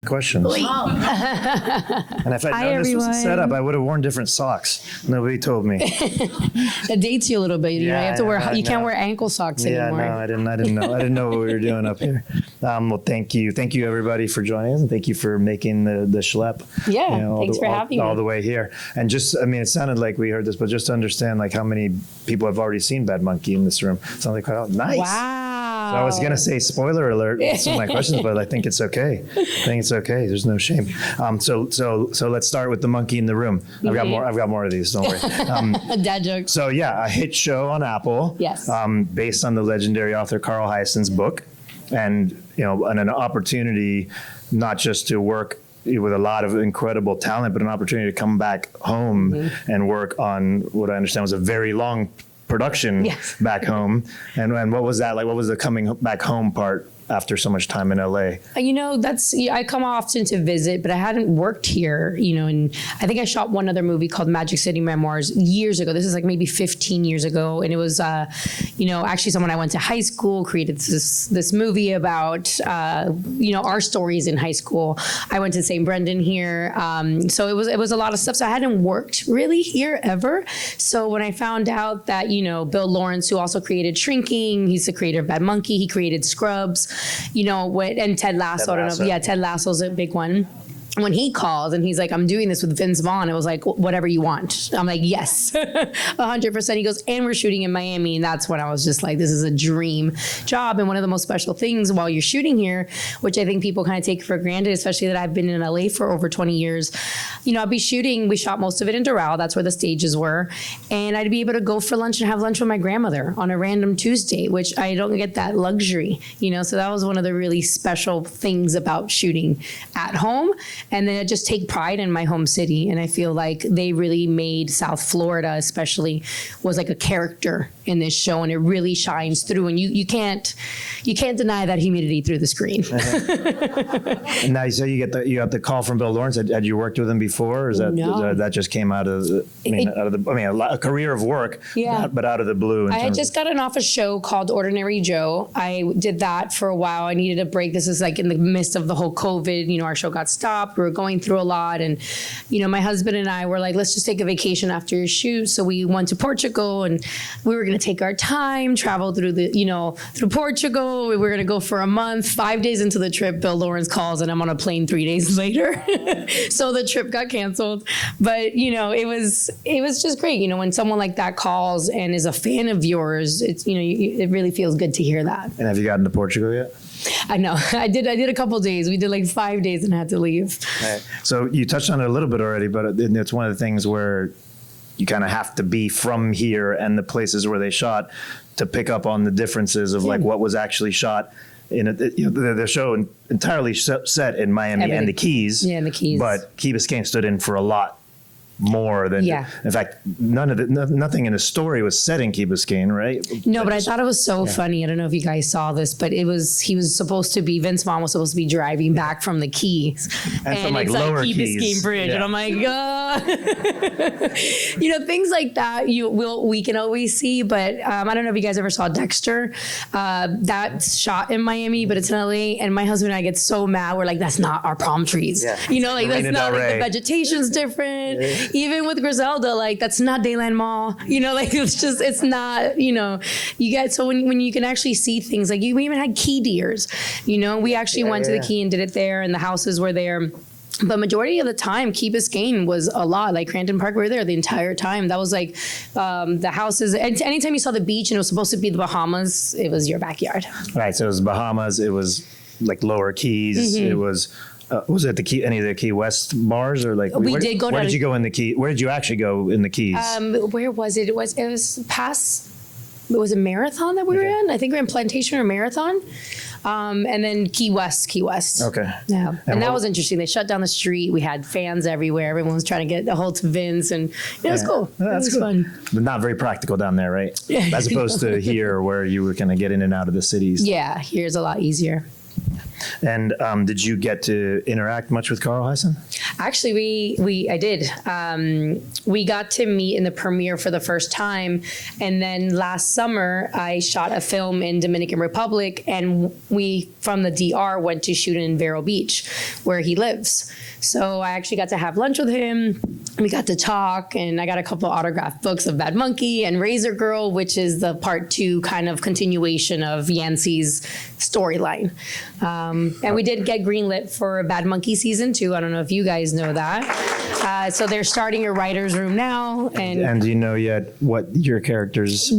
questions. And if I'd known this was a setup, I would have worn different socks. Nobody told me. It dates you a little bit. You know, you have to wear. You can't wear ankle socks anymore. Yeah, no, I didn't know. I didn't know what we were doing up here. Well, thank you everybody for joining us, and thank you for making the schlep. Yeah, thanks for having me all the way here. And just, I mean, it sounded like we heard this, but just to understand, like, how many people have already seen Bad Monkey in this room. Sounds like, oh, nice. Wow. So I was gonna say spoiler alert with some of my questions, but I think it's okay. There's no shame. So let's start with the monkey in the room. I've got more of these. Don't worry. Dad jokes. So yeah, a hit show on Apple. Yes. Based on the legendary author Carl Hiaasen's book, and an opportunity not just to work with a lot of incredible talent, but an opportunity to come back home and work on what I understand was a very long production back home. And what was that like? What was the coming back home part after so much time in LA? I come often to visit, but I hadn't worked here, and I think I shot one other movie called Magic City Memoirs years ago. This is like maybe 15 years ago. And it was, actually someone I went to high school created this movie about, our stories in high school. I went to St. Brendan here. So it was a lot of stuff. So I hadn't worked really here ever. So when I found out that, Bill Lawrence, who also created Shrinking, he's the creator of Bad Monkey, he created Scrubs, and Ted Lasso. I don't know. Yeah, Ted Lasso's a big one. When he called and he's like, I'm doing this with Vince Vaughn, it was like, whatever you want. I'm like, yes, 100%. He goes, and we're shooting in Miami. And that's when I was just like, this is a dream job. And one of the most special things while you're shooting here, which I think people kind of take for granted, especially that I've been in LA for over 20 years, I'd be shooting, we shot most of it in Doral, that's where the stages were. And I'd be able to go for lunch and have lunch with my grandmother on a random Tuesday, which I don't get that luxury, so that was one of the really special things about shooting at home. And then I just take pride in my home city. And I feel like they really made South Florida especially was like a character in this show, and it really shines through. And you can't deny that humidity through the screen. And now, so you got the call from Bill Lawrence. Had you worked with him before, or is that just came out of a career of work, but out of the blue? I had just gotten off a show called Ordinary Joe. I did that for a while. I needed a break. This is like in the midst of the whole COVID. Our show got stopped. We were going through a lot, and my husband and I were like, let's just take a vacation after your shoot. So we went to Portugal, and we were going to take our time, travel through through Portugal. We were going to go for a month. 5 days into the trip, Bill Lawrence calls, and I'm on a plane 3 days later. So the trip got canceled. But it was just great. When someone like that calls and is a fan of yours, it's it really feels good to hear that. And have you gotten to Portugal yet? I know. I did a couple days. We did like 5 days and had to leave. Right. So you touched on it a little bit already, but it's one of the things where you kind of have to be from here and the places where they shot to pick up on the differences of like what was actually shot in the show entirely set in Miami and the Keys. Yeah, the Keys. But Key Biscayne stood in for a lot more than in fact nothing in the story was set in Key Biscayne, right? No, but I thought it was so funny. I don't know if you guys saw this, but he was supposed to be, Vince Vaughn was supposed to be driving back from the Keys, and from like lower Key Keys Biscayne Bridge, and I'm like, things like that we can always see. But I don't know if you guys ever saw Dexter. That's shot in Miami, but it's in LA. And my husband and I get so mad. We're like, that's not our palm trees. Yeah. That's not like the vegetation's different. Yeah. Even with Griselda, like that's not Dayland Mall, it's not, you get, so when you can actually see things, like we even had key deers, we actually went to the Key and did it there, and the houses were there. But majority of the time, Key Biscayne was a lot. Like Crampton Park, we were there the entire time. That was like the houses. Anytime you saw the beach and it was supposed to be the Bahamas, it was your backyard. Right, so it was Bahamas, it was like lower Keys, it was it any of the Key West bars, or like we did go? Where did you go in the Key? Where did you actually go in the Keys? Where was it? It was past. It was a Marathon that we were in. I think we were in Plantation or Marathon, and then Key West. Okay. Yeah, and that was interesting. They shut down the street. We had fans everywhere. Everyone was trying to get a hold to Vince, and it was cool. That's it was fun. But not very practical down there, right? As opposed to here, where you were kind of get in and out of the cities. Yeah, here's a lot easier. And did you get to interact much with Carl Hiaasen? Actually, I did. We got to meet in the premiere for the first time, and then last summer I shot a film in Dominican Republic, and we from the DR went to shoot in Vero Beach, where he lives. So I actually got to have lunch with him. We got to talk, and I got a couple of autographed books of Bad Monkey and Razor Girl, which is the part 2 kind of continuation of Yancey's storyline. And we did get greenlit for Bad Monkey season 2. I don't know if you guys know that. So they're starting a writer's room now. And do you know yet what your characters?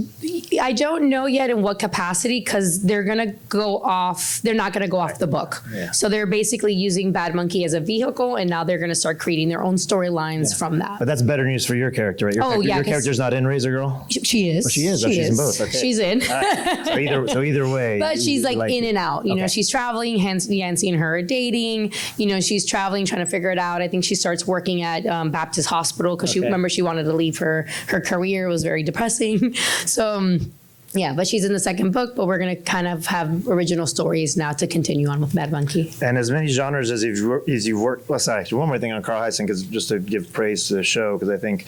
I don't know yet in what capacity, because they're not going to go off the book. Yeah. So they're basically using Bad Monkey as a vehicle, and now they're going to start creating their own storylines from that. But that's better news for your character, right? Your character's not in Razor Girl? She is. Oh, she is. She's in both. Okay. She's in. So either way. But she's like in and out. You know, she's traveling, hence Yancy and her are dating. You know, she's traveling, trying to figure it out. I think she starts working at Baptist Hospital because she wanted to leave her career. It was very depressing. So yeah, but she's in the second book, but we're going to kind of have original stories now to continue on with Bad Monkey. And as many genres as you've worked, well, sorry, one more thing on Carl Hyacin, because just to give praise to the show, because I think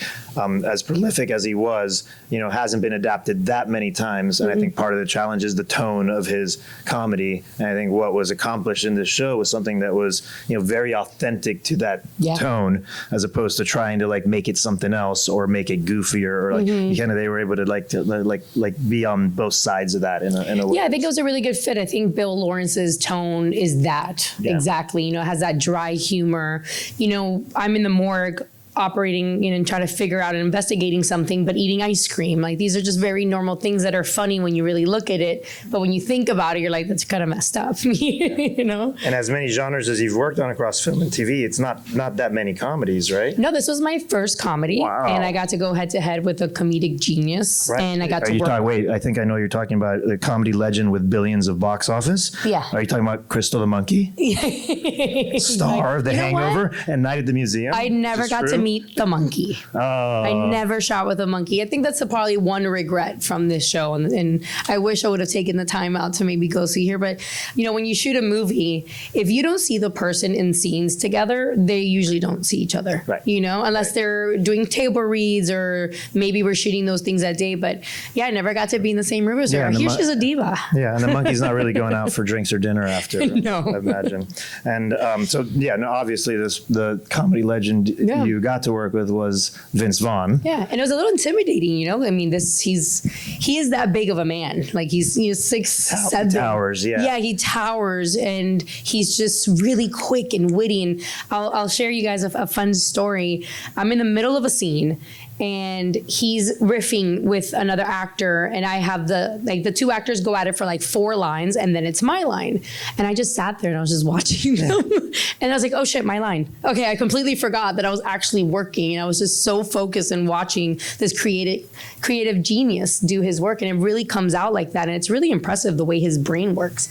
as prolific as he was, you know, hasn't been adapted that many times. And I think part of the challenge is the tone of his comedy. And I think what was accomplished in this show was something that was, you know, very authentic to that tone, as opposed to trying to like make it something else or make it goofier, or like they were able to like be on both sides of that in a way. Yeah, I think it was a really good fit. I think Bill Lawrence's tone is that exactly, you know, has that dry humor. You know, I'm in the morgue operating, you know, and trying to figure out and investigating something, but eating ice cream. Like, these are just very normal things that are funny when you really look at it. But when you think about it, you're like, that's kind of messed up, you know? And as many genres as you've worked on across film and TV, it's not that many comedies, right? No, this was my first comedy. Wow. And I got to go head to head with a comedic genius. Right. And I got to work. Wait, I think I know you're talking about the comedy legend with billions of box office. Yeah. Are you talking about Crystal the Monkey? Star of The Hangover and Night at the Museum? I never got to meet the monkey. I never shot with a monkey. I think that's probably one regret from this show. And I wish I would have taken the time out to maybe go see her. But, you know, when you shoot a movie, if you don't see the person in scenes together, they usually don't see each other. Right. You know, unless they're doing table reads or maybe we're shooting those things that day. But yeah, I never got to be in the same room as her. Here she's a diva. Yeah, and the monkey's not really going out for drinks or dinner after. No. I imagine. And obviously the comedy legend you got to work with was Vince Vaughn. Yeah, and it was a little intimidating, you know. I mean, he is that big of a man. Like, he's 6'7". Towers, yeah. Yeah, he towers, and he's just really quick and witty. And I'll share you guys a fun story. I'm in the middle of a scene, and he's riffing with another actor, and I have the two actors go at it for like 4 lines, and then it's my line. And I just sat there and I was just watching them. And I was like, oh shit, my line. Okay, I completely forgot that I was actually working, and I was just so focused in watching this creative genius do his work. And it really comes out like that. And it's really impressive the way his brain works.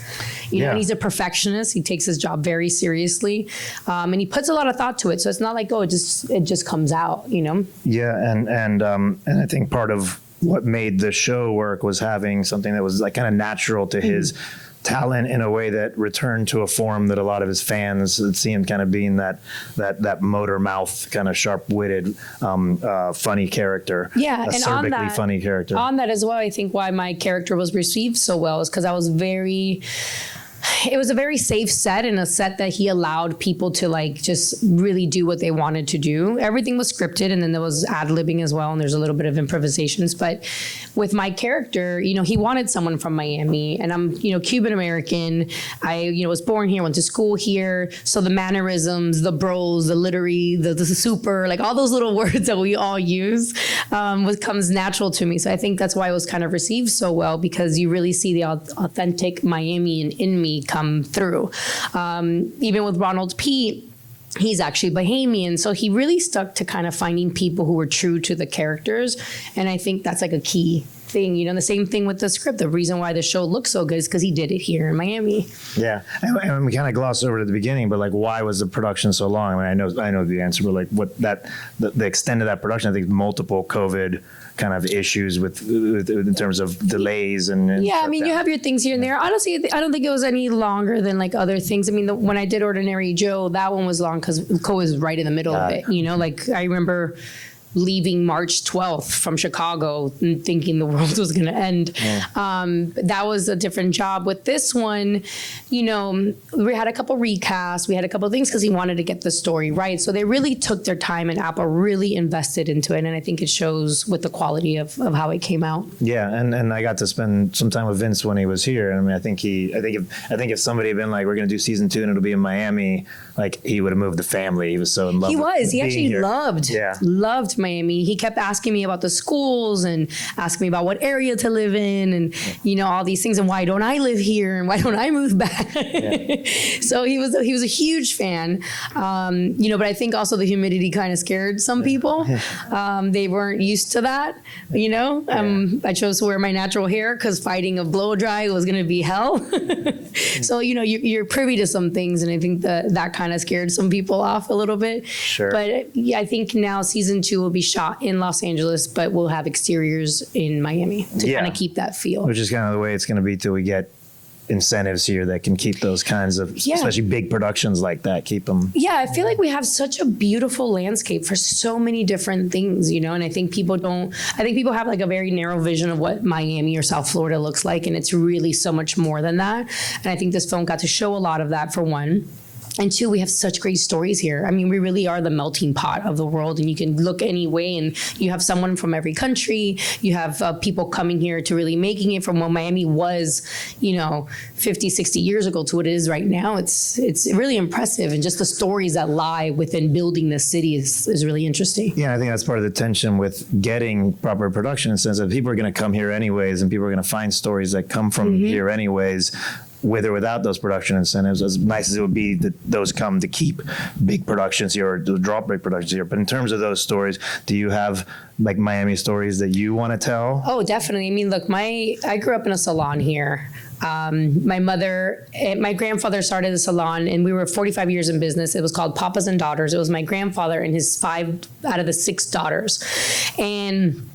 You know, and he's a perfectionist. He takes his job very seriously. And he puts a lot of thought to it. So it's not like, oh, it just comes out, you know? Yeah, and I think part of what made the show work was having something that was like kind of natural to his talent in a way that returned to a form that a lot of his fans had seen, kind of being that motor mouth, kind of sharp-witted, funny character. Yeah, and on that, funny character. On that as well, I think why my character was received so well is because it was a very safe set, and a set that he allowed people to like just really do what they wanted to do. Everything was scripted, and then there was ad-libbing as well, and there's a little bit of improvisations. But with my character, you know, he wanted someone from Miami, and I'm, you know, Cuban American. I, you know, was born here, went to school here, so the mannerisms, the bros, the literary, the super, like all those little words that we all use, comes natural to me. So I think that's why it was kind of received so well, because you really see the authentic Miamian in me come through. Even with Ronald Pete, he's actually Bahamian. So he really stuck to kind of finding people who were true to the characters. And I think that's like a key thing, you know, the same thing with the script. The reason why the show looks so good is because he did it here in Miami. Yeah, and we kind of glossed over it at the beginning, but like, why was the production so long? I mean, I know the answer, but like, the extent of that production, I think multiple COVID kind of issues with in terms of delays and yeah, I mean, you have your things here and there. Honestly, I don't think it was any longer than like other things. I mean, when I did Ordinary Joe, that one was long because COVID was right in the middle of it. You know, like I remember leaving March 12th from Chicago and thinking the world was going to end. That was a different job. With this one, you know, we had a couple recasts, we had a couple of things because he wanted to get the story right. So they really took their time, and Apple really invested into it. And I think it shows with the quality of how it came out. Yeah, and I got to spend some time with Vince when he was here. I mean, I think if somebody had been like, we're going to do season 2 and it'll be in Miami, like he would have moved the family. He was so in love. He actually loved Miami. He kept asking me about the schools and asking me about what area to live in, and you know, all these things, and why don't I live here and why don't I move back? So he was a huge fan. You know, but I think also the humidity kind of scared some people. They weren't used to that. You know, I chose to wear my natural hair because fighting a blow dry was going to be hell. So you know, you're privy to some things, and I think that kind of scared some people off a little bit. Sure. But yeah, I think now season 2 will be shot in Los Angeles, but we'll have exteriors in Miami to kind of keep that feel. Which is kind of the way it's going to be till we get incentives here that can keep those kinds of, especially big productions like that, keep them. Yeah, I feel like we have such a beautiful landscape for so many different things, you know, and I think people have like a very narrow vision of what Miami or South Florida looks like, and it's really so much more than that. And I think this film got to show a lot of that, for one. And 2, we have such great stories here. I mean, we really are the melting pot of the world, and you can look any way, and you have someone from every country. You have people coming here to really making it from what Miami was, you know, 50, 60 years ago to what it is right now. It's really impressive, and just the stories that lie within building this city is really interesting. Yeah, I think that's part of the tension with getting proper production, in the sense that people are going to come here anyways, and people are going to find stories that come from here anyways, with or without those production incentives. As nice as it would be that those come to keep big productions here or to drop big productions here. But in terms of those stories, do you have like Miami stories that you want to tell? Oh, definitely. I mean, look, I grew up in a salon here. My mother, my grandfather started a salon, and we were 45 years in business. It was called Papas and Daughters. It was my grandfather and his 5 out of the 6 daughters. And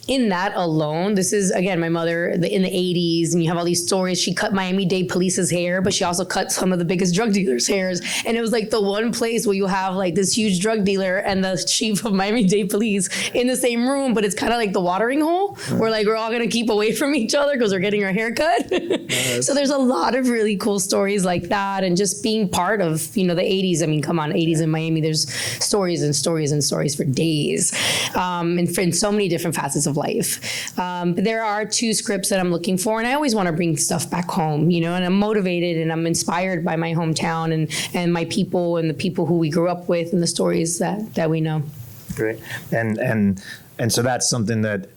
in that alone, this is, again, my mother in the 80s, and you have all these stories. She cut Miami-Dade Police's hair, but she also cut some of the biggest drug dealers' hairs. And it was like the one place where you have like this huge drug dealer and the chief of Miami-Dade Police in the same room, but it's kind of like the watering hole where like we're all going to keep away from each other because we're getting our hair cut. So there's a lot of really cool stories like that, and just being part of, you know, the 80s. I mean, come on, 80s in Miami, there's stories and stories and stories for days, and in so many different facets of life. But there are 2 scripts that I'm looking for, and I always want to bring stuff back home, you know, and I'm motivated and I'm inspired by my hometown and my people and the people who we grew up with and the stories that we know. Great. And so that's something that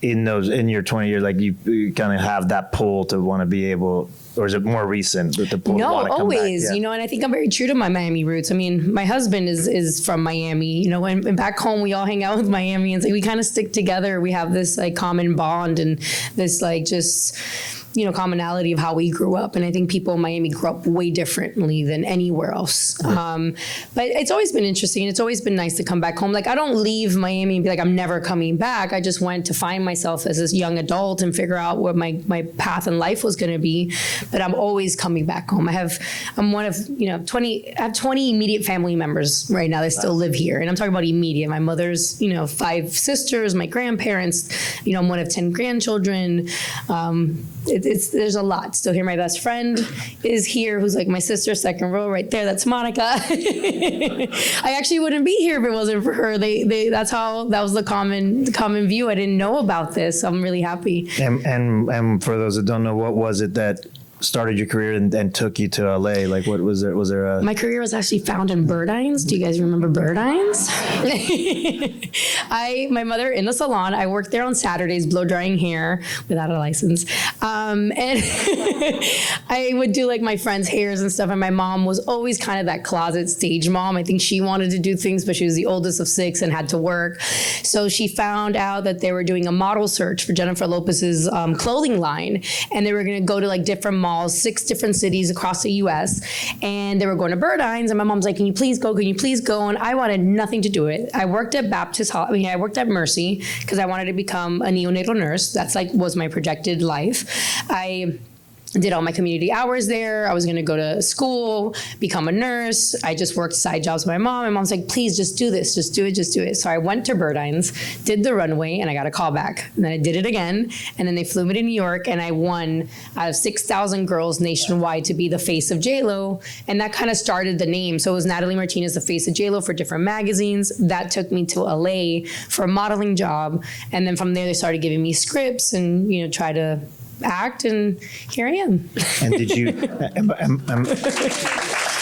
in your 20 years, like you kind of have that pull to want to be able, or is it more recent that the pull to want to come always, back? Yeah. You know, and I think I'm very true to my Miami roots. I mean, my husband is from Miami, you know, and back home we all hang out with Miamians. Like, we kind of stick together. We have this like common bond and this like just, you know, commonality of how we grew up. And I think people in Miami grew up way differently than anywhere else. But it's always been interesting. It's always been nice to come back home. Like, I don't leave Miami and be like, I'm never coming back. I just went to find myself as this young adult and figure out what my path in life was going to be. But I'm always coming back home. I'm one of, you know, 20 immediate family members right now that still live here. And I'm talking about immediate. My mother's, you know, 5 sisters, my grandparents, you know, I'm one of 10 grandchildren. There's a lot still here. My best friend is here, who's like my sister, second row right there. That's Monica. I actually wouldn't be here if it wasn't for her. That was the common view. I didn't know about this. So I'm really happy. And for those that don't know, what was it that started your career and took you to LA? Like, what was there? Was there a... My career was actually found in Burdines. Do you guys remember Burdines? My mother in the salon, I worked there on Saturdays, blow drying hair without a license. And I would do like my friends' hairs and stuff. And my mom was always kind of that closet stage mom. I think she wanted to do things, but she was the oldest of 6 and had to work. So she found out that they were doing a model search for Jennifer Lopez's clothing line. And they were going to go to like different malls, 6 different cities across the US. And they were going to Burdines. And my mom's like, can you please go? Can you please go? And I wanted nothing to do it. I worked at I worked at Mercy because I wanted to become a neonatal nurse. That's like was my projected life. I did all my community hours there. I was going to go to school, become a nurse. I just worked side jobs with my mom. My mom's like, please just do this. Just do it. Just do it. So I went to Burdines, did the runway, and I got a call back. And then I did it again. And then they flew me to New York, and I won out of 6,000 girls nationwide to be the face of JLo. And that kind of started the name. So it was Natalie Martinez, the face of JLo for different magazines. That took me to LA for a modeling job. And then from there, they started giving me scripts and, you know, try to act, and here I am. And did you?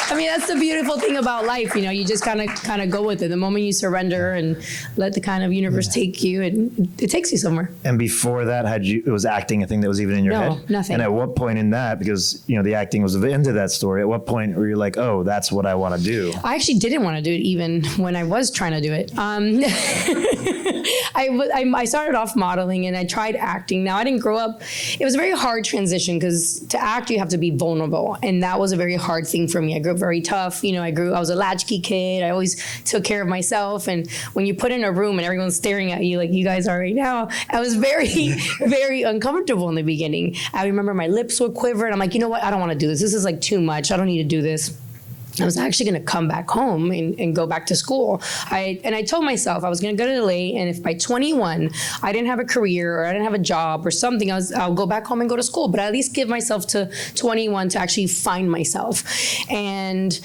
I mean, that's the beautiful thing about life. You know, you just kind of go with it. The moment you surrender and let the kind of universe take you, and it takes you somewhere. And before that, was acting a thing that was even in your head? No, nothing. And at what point in that, because you know the acting was the end of that story, at what point were you like, oh, that's what I want to do? I actually didn't want to do it even when I was trying to do it. I started off modeling and I tried acting. Now, I didn't grow up. It was a very hard transition because to act, you have to be vulnerable. And that was a very hard thing for me. I grew up very tough. You know, I was a latchkey kid. I always took care of myself. And when you put in a room and everyone's staring at you like you guys are right now, I was very, very uncomfortable in the beginning. I remember my lips would quiver and I'm like, you know what? I don't want to do this. This is like too much. I don't need to do this. I was actually going to come back home and go back to school. I told myself I was going to go to LA, and if by 21 I didn't have a career or I didn't have a job or something, I'll go back home and go to school. But at least give myself to 21 to actually find myself. And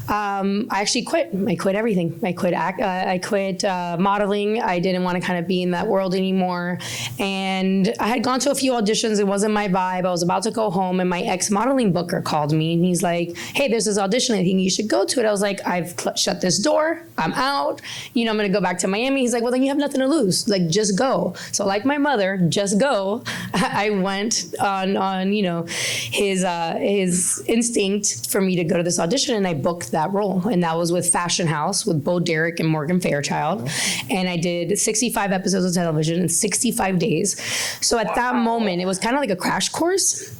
I actually quit. I quit everything. I quit modeling. I didn't want to kind of be in that world anymore. And I had gone to a few auditions. It wasn't my vibe. I was about to go home, and my ex-modeling booker called me, and he's like, hey, there's this audition. I think you should go to it. I was like, I've shut this door. I'm out. You know, I'm going to go back to Miami. He's like, well, then you have nothing to lose. Like, just go. So like my mother, just go. I went on you know, his instinct for me to go to this audition, and I booked that role. And that was with Fashion House with Bo Derek and Morgan Fairchild. And I did 65 episodes of television in 65 days. So at that moment, it was kind of like a crash course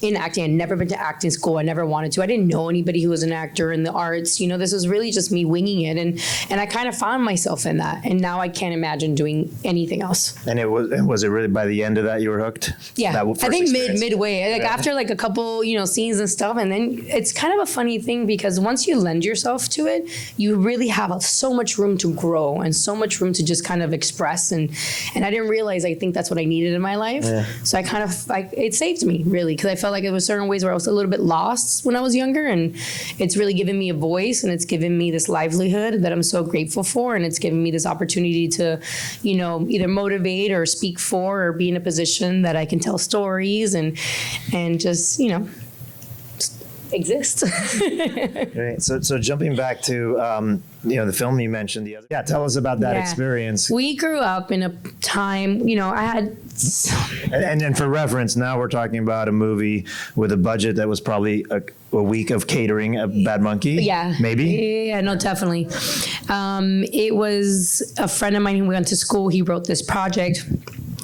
in acting. I'd never been to acting school. I never wanted to. I didn't know anybody who was an actor in the arts. You know, this was really just me winging it. And I kind of found myself in that. And now I can't imagine doing anything else. And was it really by the end of that you were hooked? Yeah. I think midway, like after like a couple, you know, scenes and stuff. And then it's kind of a funny thing because once you lend yourself to it, you really have so much room to grow and so much room to just kind of express. And I didn't realize, I think that's what I needed in my life. Yeah. So I kind of, it saved me really, because I felt like it was certain ways where I was a little bit lost when I was younger, and it's really given me a voice, and it's given me this livelihood that I'm so grateful for, and it's given me this opportunity to, you know, either motivate or speak for or be in a position that I can tell stories and just, you know, exist. Right. So jumping back to you know, the film you mentioned the other. Yeah, tell us about that experience. We grew up in a time, you know, I had. And for reference, now we're talking about a movie with a budget that was probably a week of catering at Bad Monkey. Yeah. Maybe? Yeah, no, definitely. It was a friend of mine who went to school. He wrote this project.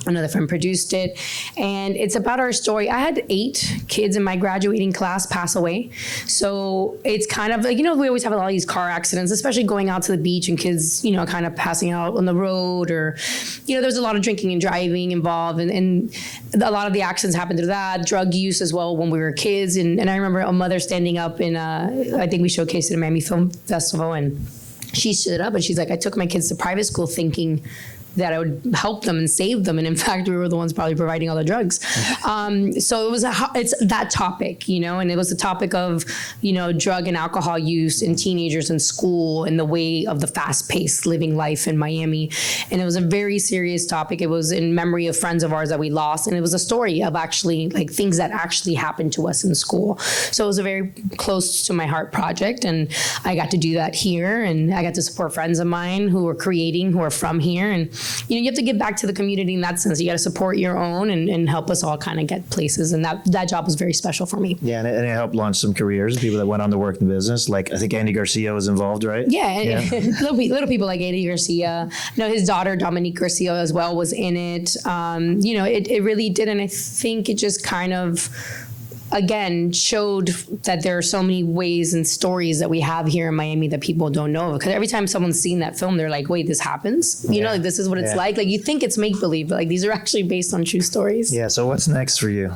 Another friend produced it, and it's about our story. I had 8 kids in my graduating class pass away. So it's kind of like, you know, we always have a lot of these car accidents, especially going out to the beach and kids, you know, kind of passing out on the road, or, you know, there's a lot of drinking and driving involved, and a lot of the accidents happened through that, drug use as well when we were kids. And I remember a mother standing up in, I think we showcased it at Miami Film Festival, and she stood up and she's like, I took my kids to private school thinking that I would help them and save them. And in fact, we were the ones probably providing all the drugs. So it's that topic, you know, and it was the topic of, you know, drug and alcohol use in teenagers in school and the way of the fast-paced living life in Miami. And it was a very serious topic. It was in memory of friends of ours that we lost. And it was a story of actually like things that actually happened to us in school. So it was a very close to my heart project. And I got to do that here. And I got to support friends of mine who are from here. And you have to give back to the community in that sense. You got to support your own and help us all kind of get places. And that job was very special for me. Yeah, and it helped launch some careers, people that went on to work in the business. Like, I think Andy Garcia was involved, right? Yeah. little people like Andy Garcia. His daughter, Dominique Garcia, as well, was in it. It really did. And I think it just kind of, again, showed that there are so many ways and stories that we have here in Miami that people don't know. Because every time someone's seen that film, they're like, wait, this happens? Like, this is what it's like? Like, you think it's make-believe, but like, these are actually based on true stories. Yeah, so what's next for you?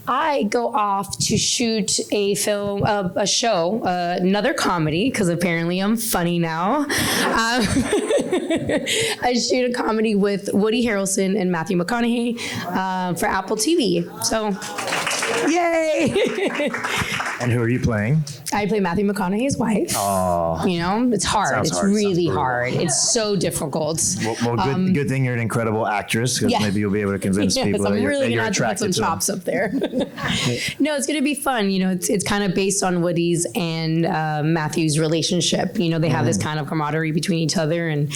I go off to shoot a film, a show, another comedy, because apparently I'm funny now. I shoot a comedy with Woody Harrelson and Matthew McConaughey for Apple TV. So, yay! And who are you playing? I play Matthew McConaughey's wife. Oh. It's hard. Sounds it's hard. really Sounds hard. It's so difficult. Well, good thing you're an incredible actress, because maybe you'll be able to convince people I'm that really you're gonna have to put some attracted to them. chops up there. No, it's gonna be fun. It's kind of based on Woody's and Matthew's relationship. They have this kind of camaraderie between each other, and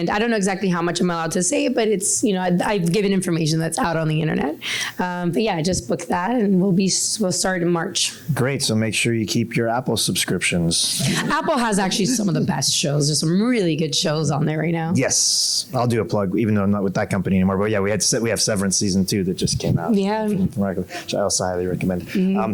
I don't know exactly how much I'm allowed to say, but it's I've given information that's out on the internet. But yeah, I just booked that, and we'll start in March. Great. So make sure you keep your Apple subscriptions. Apple has actually some of the best shows. There's some really good shows on there right now. Yes, I'll do a plug, even though I'm not with that company anymore. But yeah, we have Severance season 2 that just came out. Yeah. Which I also highly recommend.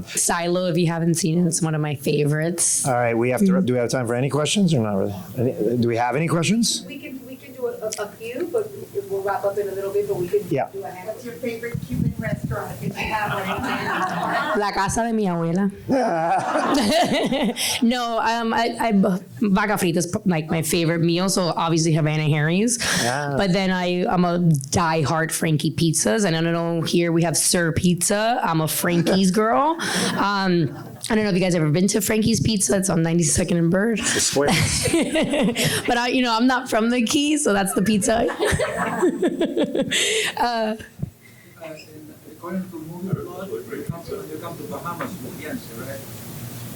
Silo, if you haven't seen it, it's one of my favorites. All right, do we have time for any questions or not really? Do we have any questions? We can do a few, but we'll wrap up in a little bit, but we can do a handful. What's your favorite Cuban restaurant, if you have one? La casa de mi abuela. No, vaca frita is like my favorite meal, so obviously Havana Harry's. Yeah. But then I'm a diehard Frankie pizzas, and I don't know, here we have Sir Pizza. I'm a Frankie's girl. I don't know if you guys ever been to Frankie's Pizza. It's on 92nd and Bird. But I'm not from the Key, so that's the pizza. According to movie plot, you come to Bahamas with Yancy, right?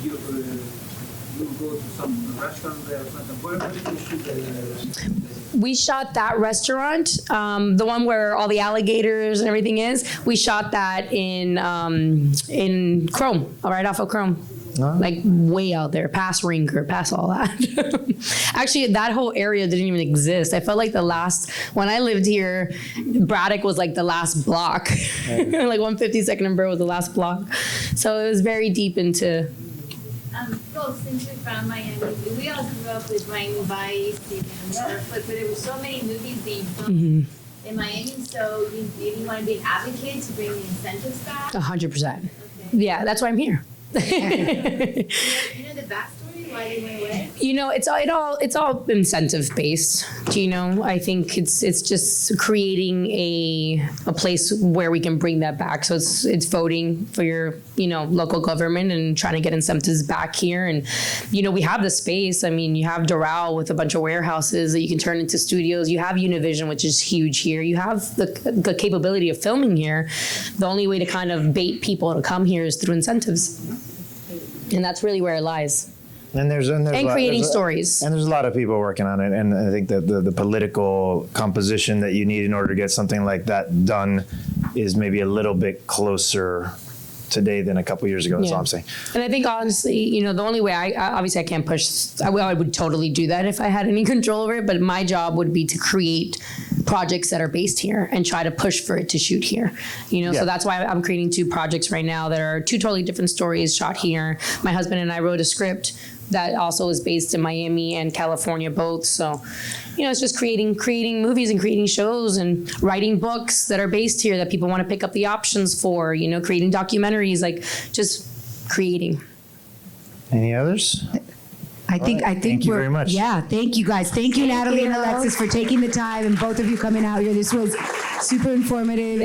You go to some restaurant there or something. Where did you shoot the We shot that restaurant, the one where all the alligators and everything is. We shot that in Chrome, right off of Chrome. Like way out there, past Ringer, past all that. Actually, that whole area didn't even exist. I felt like when I lived here, Braddock was like the last block. Like 152nd and Burr was the last block. So it was very deep into. Well, since we're from Miami, we all grew up with Miami Vice and stuff, but there were so many movies being filmed in Miami, so you want to be an advocate to bring the incentives back? 100%. Okay. Yeah, that's why I'm here. You know the backstory, why they went away? It's all incentive based. I think it's just creating a place where we can bring that back. So it's voting for your local government and trying to get incentives back here. And we have the space. I mean, you have Doral with a bunch of warehouses that you can turn into studios. You have Univision, which is huge here. You have the capability of filming here. The only way to kind of bait people to come here is through incentives. And that's really where it lies. And creating stories. And there's a lot of people working on it. And I think that the political composition that you need in order to get something like that done is maybe a little bit closer today than a couple years ago. That's all I'm saying. And I think honestly, the only way I can't push. I would totally do that if I had any control over it. But my job would be to create projects that are based here and try to push for it to shoot here. So that's why I'm creating 2 projects right now that are 2 totally different stories shot here. My husband and I wrote a script that also is based in Miami and California both. So, it's just creating movies and creating shows and writing books that are based here that people want to pick up the options for, creating documentaries, like just creating. Any others? I think Thank you very much. Yeah, thank you guys. Thank you, Natalie and Alexis, for taking the time, and both of you coming out here. This was super informative.